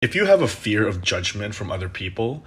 If you have a fear of judgment from other people,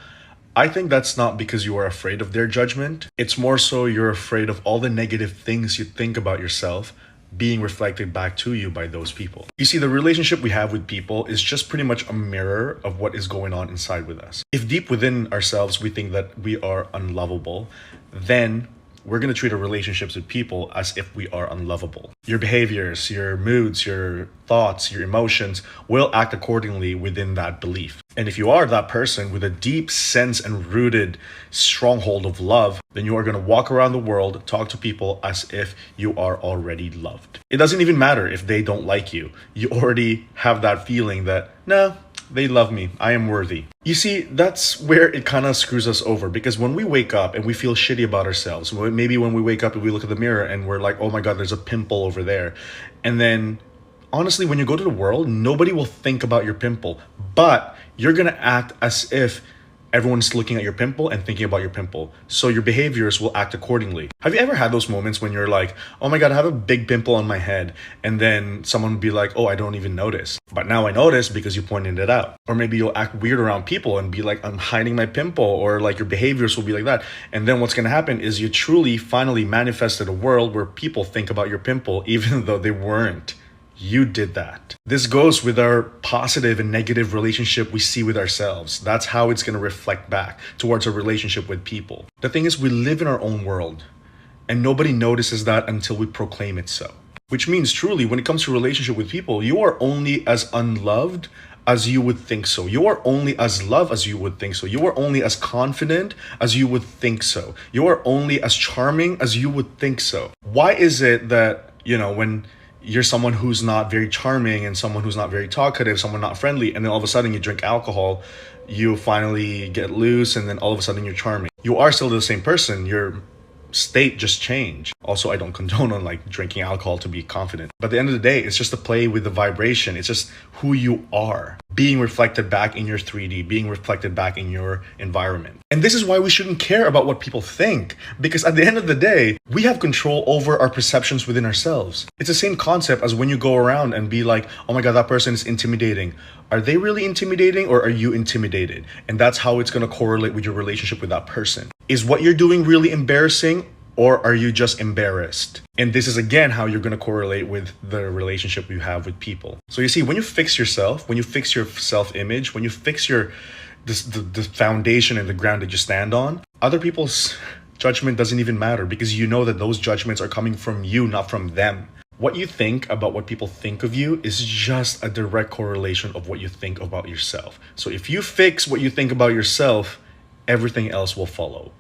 I think that's not because you are afraid of their judgment. It's more so you're afraid of all the negative things you think about yourself being reflected back to you by those people. You see, the relationship we have with people is just pretty much a mirror of what is going on inside with us. If deep within ourselves we think that we are unlovable, then we're going to treat our relationships with people as if we are unlovable. Your behaviors, your moods, your thoughts, your emotions will act accordingly within that belief. And if you are that person with a deep sense and rooted stronghold of love, then you are going to walk around the world, talk to people as if you are already loved. It doesn't even matter if they don't like you. You already have that feeling that, no, they love me. I am worthy. You see, that's where it kind of screws us over, because when we wake up and we feel shitty about ourselves, maybe when we wake up and we look at the mirror and we're like, oh my God, there's a pimple over there. And then honestly, when you go to the world, nobody will think about your pimple, but you're going to act as if everyone's looking at your pimple and thinking about your pimple. So your behaviors will act accordingly. Have you ever had those moments when you're like, oh my God, I have a big pimple on my head. And then someone would be like, oh, I don't even notice. But now I notice because you pointed it out. Or maybe you'll act weird around people and be like, I'm hiding my pimple, or like your behaviors will be like that. And then what's going to happen is you truly finally manifested a world where people think about your pimple, even though they weren't. You did that. This goes with our positive and negative relationship we see with ourselves. That's how it's going to reflect back towards our relationship with people. The thing is, we live in our own world, and nobody notices that until we proclaim it so. Which means truly, when it comes to relationship with people, you are only as unloved as you would think so. You are only as loved as you would think so. You are only as confident as you would think so. You are only as charming as you would think so. Why is it that, when you're someone who's not very charming and someone who's not very talkative, someone not friendly, and then all of a sudden you drink alcohol, you finally get loose, and then all of a sudden you're charming? You are still the same person. Your state just changed. Also, I don't condone on drinking alcohol to be confident. But at the end of the day, it's just to play with the vibration. It's just who you are being reflected back in your 3D, being reflected back in your environment. And this is why we shouldn't care about what people think, because at the end of the day, we have control over our perceptions within ourselves. It's the same concept as when you go around and be like, oh my God, that person is intimidating. Are they really intimidating, or are you intimidated? And that's how it's going to correlate with your relationship with that person. Is what you're doing really embarrassing, or are you just embarrassed? And this is again how you're going to correlate with the relationship you have with people. So you see, when you fix yourself, when you fix your self-image, when you fix the foundation and the ground that you stand on, other people's judgment doesn't even matter, because you know that those judgments are coming from you, not from them. What you think about what people think of you is just a direct correlation of what you think about yourself. So if you fix what you think about yourself, everything else will follow.